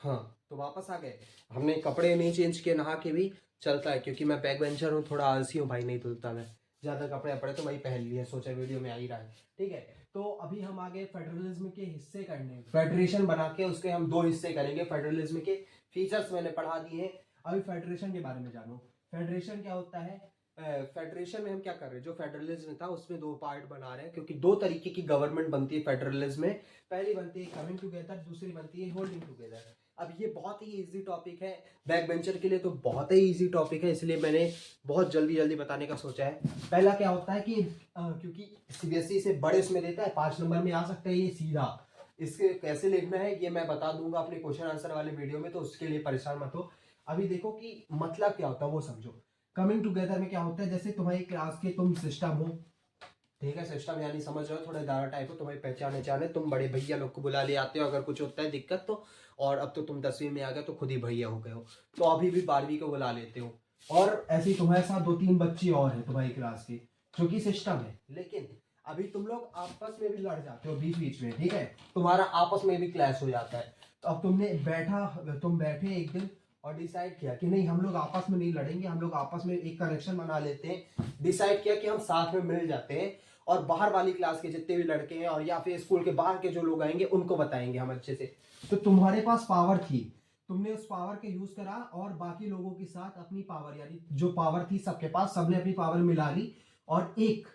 हाँ, तो वापस आ गए। हमने कपड़े नहीं चेंज किए, नहा के भी चलता है क्योंकि मैं बैक बेंचर हूँ, थोड़ा आलसी हूँ भाई, नहीं धुलता मैं। ज़्यादा कपड़े पड़े तो वही पहन लिए, सोचा वीडियो में आ ही रहा है। ठीक है, तो अभी हम आगे फेडरलिज्म के हिस्से करने, फेडरेशन बना के उसके हम 2 हिस्से करेंगे। फेडरलिज्म के फीचर्स मैंने पढ़ा दिए हैं, अभी फेडरेशन के बारे में जानो। फेडरेशन क्या होता है? फेडरेशन में हम क्या कर रहे हैं, जो फेडरलिज्म था उसमें 2 पार्ट बना रहे हैं, क्योंकि 2 तरीके की गवर्नमेंट बनती है फेडरलिज्म में। पहली बनती है कमिंग टुगेदर, दूसरी बनती है होल्डिंग टुगेदर। अब ये बहुत ही इजी टॉपिक है, बैक बेंचर के लिए तो बहुत ही इजी टॉपिक है, इसलिए मैंने बहुत जल्दी जल्दी बताने का सोचा है। पहला क्या होता है कि क्योंकि सीबीएसई से बड़े इसमें देता है, 5 नंबर में आ सकता है ये सीधा। इसके कैसे लिखना है ये मैं बता दूंगा अपने क्वेश्चन आंसर वाले वीडियो में, तो उसके लिए परेशान मत हो। अभी देखो कि मतलब क्या होता है वो समझो। कमिंग टुगेदर में क्या होता है, जैसे तुम्हारी क्लास के तुम सिस्टम हो, ठीक है, सिस्टम यानी समझ रहे हो, थोड़ा दारा टाइप हो, तुम्हारी पहचान है, तुम बड़े भैया लोग को बुला ले आते हो अगर कुछ होता है दिक्कत तो। और अब तो तुम 10वीं में आ गए तो खुद ही भैया हो गए हो, तो अभी भी 12वीं को बुला लेते हो। और ऐसे ही तुम्हारे साथ 2-3 बच्चे और हैं तुम्हारी क्लास के, जो कि सिस्टम है। लेकिन अभी तुम लोग आपस में भी लड़ जाते हो बीच बीच में, ठीक है, तुम्हारा आपस में भी क्लैश हो जाता है। तो अब तुम बैठे एक दिन और डिसाइड किया कि नहीं हम लोग आपस में नहीं लड़ेंगे, हम लोग आपस में एक कनेक्शन बना लेते हैं। डिसाइड किया कि हम साथ में मिल जाते हैं और बाहर वाली क्लास के जितने भी लड़के हैं और या फिर स्कूल के बाहर के जो लोग आएंगे उनको बताएंगे हम अच्छे से। तो तुम्हारे पास पावर थी, तुमने उस पावर के यूज करा और बाकी लोगों के साथ अपनी पावर, यानी जो पावर थी सबके पास, सबने अपनी पावर मिला ली और एक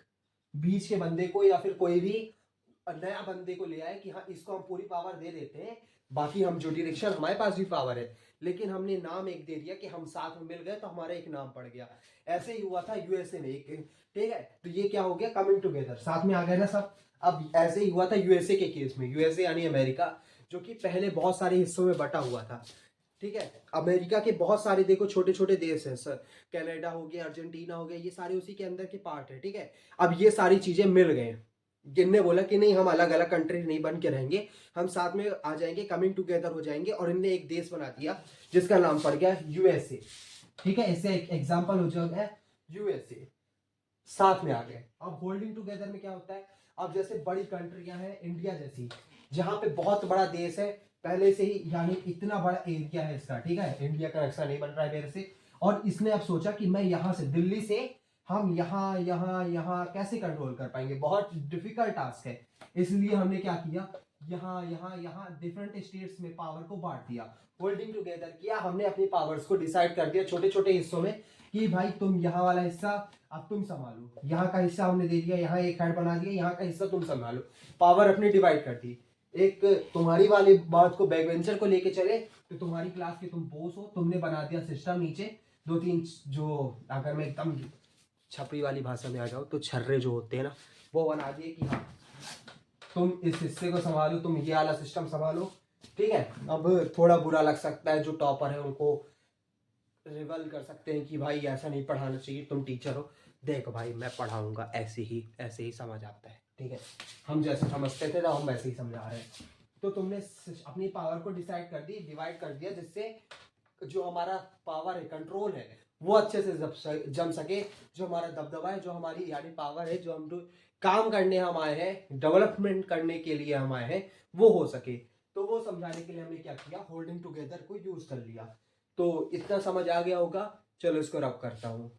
बीच के बंदे को या फिर कोई भी नया बंदे को ले आए कि हाँ इसको हम पूरी पावर दे देते हैं, बाकी हम जो डायरेक्शन, हमारे पास भी पावर है लेकिन हमने नाम एक दे दिया कि हम साथ में मिल गए तो हमारा एक नाम पड़ गया। ऐसे ही हुआ था यूएसए में एक, ठीक है, तो ये क्या हो गया, कमिंग टुगेदर, साथ में आ गए ना सब। अब ऐसे ही हुआ था यूएसए के केस में, यूएसए यानी अमेरिका, जो कि पहले बहुत सारे हिस्सों में बटा हुआ था। ठीक है, अमेरिका के बहुत सारे देखो छोटे छोटे देश हैं सर, कनाडा हो गया, अर्जेंटीना हो गया, ये सारे उसी के अंदर के पार्ट है। ठीक है, अब ये सारी चीजें मिल गए, जिनने बोला कि नहीं हम अलग अलग कंट्री नहीं बन के रहेंगे, हम साथ में आ जाएंगे, कमिंग टुगेदर हो जाएंगे, और इनने एक देश बना दिया जिसका नाम पड़ गया यूएसए। ठीक है, इससे एक एग्जांपल हो जाएगा यूएसए, साथ में आ गए। अब होल्डिंग टुगेदर में क्या होता है, अब जैसे बड़ी कंट्रियां हैं इंडिया जैसी, जहां पे बहुत बड़ा देश है पहले से ही, यानी इतना बड़ा एरिया है इसका, ठीक है, इंडिया का नक्शा नहीं बन रहा है मेरे से, और इसने अब सोचा कि मैं यहां से दिल्ली से हम यहाँ यहाँ यहाँ कैसे कंट्रोल कर पाएंगे, बहुत डिफिकल्ट टास्क है। इसलिए हमने क्या किया, यहाँ यहाँ यहाँ डिफरेंट स्टेट्स में पावर को बांट दिया, होल्डिंग टुगेदर किया, हमने अपनी पावर्स को डिसाइड कर दिया छोटे छोटे हिस्सों में कि भाई तुम यहाँ वाला हिस्सा अब तुम संभालो, यहाँ का हिस्सा हमने दे दिया, यहाँ एक हेड बना दिया, यहाँ का हिस्सा तुम संभालो, पावर अपनी डिवाइड कर दी। एक तुम्हारी वाली बात को बैक वेंचर को लेके चले तो तुम्हारी क्लास के तुम बॉस हो, तुमने बना दिया सिस्टम, नीचे 2-3 जो, अगर मैं एकदम छपरी वाली भाषा में आ जाओ तो छर्रे जो होते हैं ना, वो बना दिए कि हाँ तुम इस हिस्से को संभालो, तुम ये वाला सिस्टम संभालो। ठीक है, अब थोड़ा बुरा लग सकता है, जो टॉपर है उनको रिवल कर सकते हैं कि भाई ऐसा नहीं पढ़ाना चाहिए, तुम टीचर हो, देखो भाई मैं पढ़ाऊंगा ऐसे ही समझ आता है। ठीक है, हम जैसे समझते थे ना हम वैसे ही समझा रहे हैं। तो तुमने अपनी पावर को डिसाइड कर दी, डिवाइड कर दिया, जिससे जो हमारा पावर है, कंट्रोल है, वो अच्छे से जम सके, जो हमारा दबदबा है, जो हमारी यानी पावर है, जो हम काम करने हम आए हैं, डेवलपमेंट करने के लिए हम आए हैं, वो हो सके। तो वो समझाने के लिए हमने क्या किया, होल्डिंग टुगेदर को यूज कर लिया। तो इतना समझ आ गया होगा, चलो इसको रब करता हूँ।